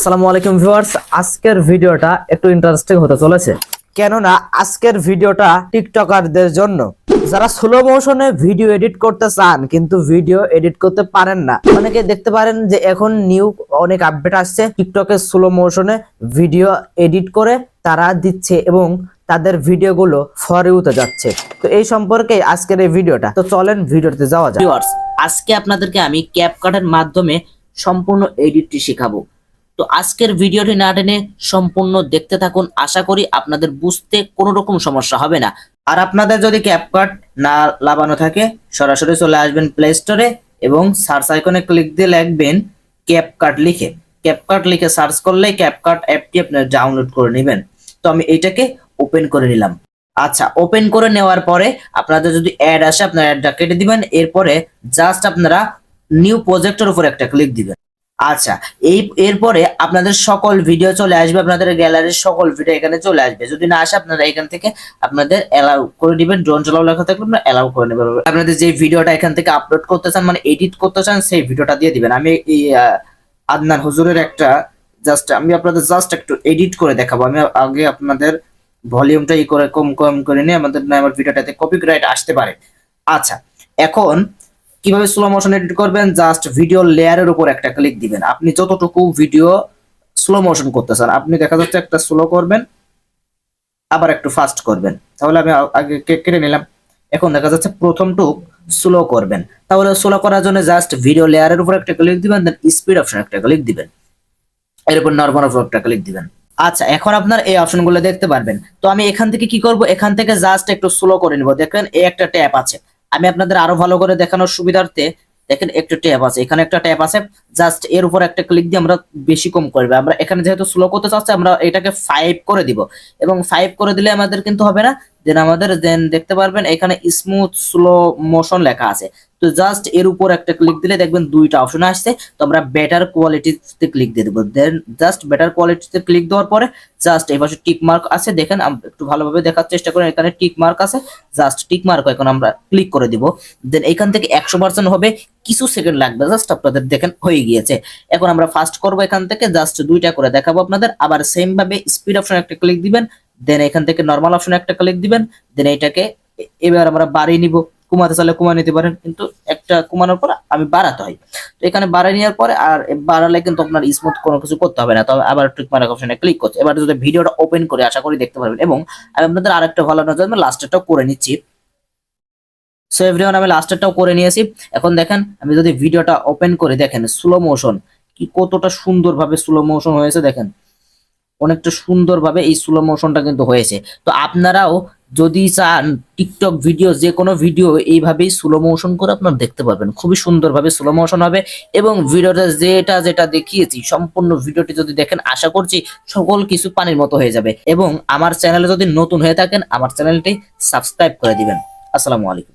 আসসালামু আলাইকুম ভিউয়ার্স, আজকের ভিডিওটা একটু ইন্টারেস্টিং হতে চলেছে, কেননা আজকের ভিডিওটা টিকটকারদের জন্য যারা স্লো মোশনে ভিডিও এডিট করতে চান কিন্তু ভিডিও এডিট করতে পারেন না। অনেকে দেখতে পারেন যে এখন নিউ অনেক আপডেট আসছে, টিকটকে স্লো মোশনে ভিডিও এডিট করে তারা দিচ্ছে এবং তাদের ভিডিওগুলো ফর ইউতে যাচ্ছে। তো এই সম্পর্কে আজকের এই ভিডিওটা, তো চলেন ভিডিওতে যাওয়া যাক। ভিউয়ার্স, আজকে আপনাদেরকে আমি ক্যাপকাটের মাধ্যমে সম্পূর্ণ এডিটটি শেখাবো। তো আজকের ভিডিওটি না টেনে সম্পূর্ণ দেখতে থাকুন, আশা করি আপনাদের বুঝতে কোনো রকম সমস্যা হবে না। আর আপনাদের যদি ক্যাপকাট না লাগানো থাকে সরাসরি চলে আসবেন প্লে স্টোরে এবং সার্চ আইকনে ক্লিক দিয়ে লিখবেন ক্যাপকাট। ক্যাপকাট লিখে সার্চ করলে ক্যাপকাট অ্যাপটি আপনারা ডাউনলোড করে নেবেন। তো আমি এইটাকে ওপেন করে নিলাম। আচ্ছা, ওপেন করে নেওয়ার পরে আপনাদের যদি অ্যাড আসে আপনারা অ্যাডটা কেটে দিবেন। এরপরে জাস্ট আপনারা নিউ প্রজেক্টের উপর একটা ক্লিক দিবেন। আচ্ছা, এরপরে আপনাদের সকল ভিডিও চলে আসবে, আপনাদের গ্যালারির সকল ভিডিও এখানে চলে আসবে। যদি না আসে আপনারা এখান থেকে আপনাদের অ্যালাউ করে দিবেন, ডোন্ট অ্যালাউ লেখা থাকলে আপনারা অ্যালাউ করে নেবেন। আপনাদের যে ভিডিওটা এখান থেকে আপলোড করতে চান, মানে এডিট করতে চান, সেই ভিডিওটা দিয়ে দিবেন। আমি এই আদনান হুজুরের একটা আমি আপনাদের জাস্ট একটু এডিট করে দেখাবো। আমি আগে আপনাদের ভলিউমটা করে কম করে নিয়ে আমার ভিডিওটাতে কপিরাইট আসতে পারে। আচ্ছা, এখন কিভাবে স্লো মোশন এডিট করবেন, জাস্ট ভিডিও লেয়ারের উপর একটা ক্লিক দিবেন। আপনি যতটুকু ভিডিও স্লো মোশন করতে চান, আপনি দেখা যাচ্ছে একটা স্লো করবেন আবার একটু ফাস্ট করবেন, তাহলে আমি আগে কেটে নিলাম। এখন দেখা যাচ্ছে প্রথমটুক স্লো করবেন, তাহলে স্লো করার জন্য জাস্ট ভিডিও লেয়ারের উপর একটা ক্লিক দিবেন, দেন স্পিড অপশন একটা ক্লিক দিবেন, এরপর নরমাল উপর একটা ক্লিক দিবেন। আচ্ছা, এখন আপনার এই অপশনগুলো দেখতে পারবেন। তো আমি এখান থেকে কি করব, এখান থেকে জাস্ট একটু স্লো করে নিব। দেখেন এই একটা ট্যাব আছে, আমি আপনাদের আরো ভালো করে দেখানোর সুবিধার্থে দেখেন একটা ট্যাব আছে, এখানে একটা ট্যাব আছে, জাস্ট এর উপর একটা ক্লিক দিয়ে আমরা বেশি কম করবে। আমরা এখানে যেহেতু স্লো করতে চাচ্ছি আমরা এটাকে 5 করে দিব, এবং 5 করে দিলে আমাদের কিন্তু হবে না। দেন আমাদের দেখতে পারবেন এখানে স্মুথ স্লো মোশন লেখা আছে। তো জাস্ট এর উপর একটা ক্লিক দিলে দেখবেন দুইটা অপশন আসছে। তো আমরা বেটার কোয়ালিটিতে ক্লিক দিয়ে দেবো। দেন জাস্ট বেটার কোয়ালিটিতে ক্লিক দেওয়ার পরে জাস্ট এই পাশে টিক মার্ক আছে, দেখেন একটু ভালোভাবে দেখার চেষ্টা করেন, এখানে টিক মার্ক আছে, জাস্ট টিক মার্ক এখন আমরা ক্লিক করে দিব। দেন এখান থেকে 100% হবে, কিছু সেকেন্ড লাগবে, জাস্ট আপনাদের দেখেন হয়ে গিয়েছে। এখন আমরা ফাস্ট করব, এখান থেকে জাস্ট দুইটা করে দেখাবো আপনাদের। আবার সেম ভাবে স্পিড অপশন একটা ক্লিক দিবেন, দেন এখান থেকে নরমাল অপশন একটা ক্লিক দিবেন। দেন এটাকে এবার আমরা বাড়িয়ে নিব, কমাতে চাইলে কমা নিতে পারেন, কিন্তু একটা কমানোর পর আমি বাড়াতে হয়। তো এখানে বাড়িয়ে নেওয়ার পরে আর বাড়ালে কিন্তু আপনার স্মুথ কোনো কিছু করতে হবে না। তবে আবার টিক মার্ক অপশনে ক্লিক করছে। এবার যদি ভিডিওটা ওপেন করে আশা করি দেখতে পারবেন, এবং আমি আপনাদের আরেকটা ভালো নজর আমি লাস্টেরটাও করে নিচ্ছি। সো এভরিওয়ান, আমি লাস্টেরটাও করে নিয়েছি। এখন দেখেন আমি যদি ভিডিওটা ওপেন করে দেখেন স্লো মোশন কি কতটা সুন্দরভাবে স্লো মোশন হয়েছে, দেখেন অনেকটা সুন্দরভাবে এই স্লো মোশনটা কিন্তু হয়েছে। তো আপনারাও যদি চান টিকটক ভিডিও, যে কোনো ভিডিও এইভাবেই স্লো মোশন করে আপনারা দেখতে পারবেন, খুবই সুন্দরভাবে স্লো মোশন হবে। এবং ভিডিওটা যেটা দেখিয়েছি সম্পূর্ণ ভিডিওটি যদি দেখেন আশা করছি সকল কিছু পানির মতো হয়ে যাবে। এবং আমার চ্যানেলে যদি নতুন হয়ে থাকেন আমার চ্যানেলটি সাবস্ক্রাইব করে দিবেন। আসসালামু আলাইকুম।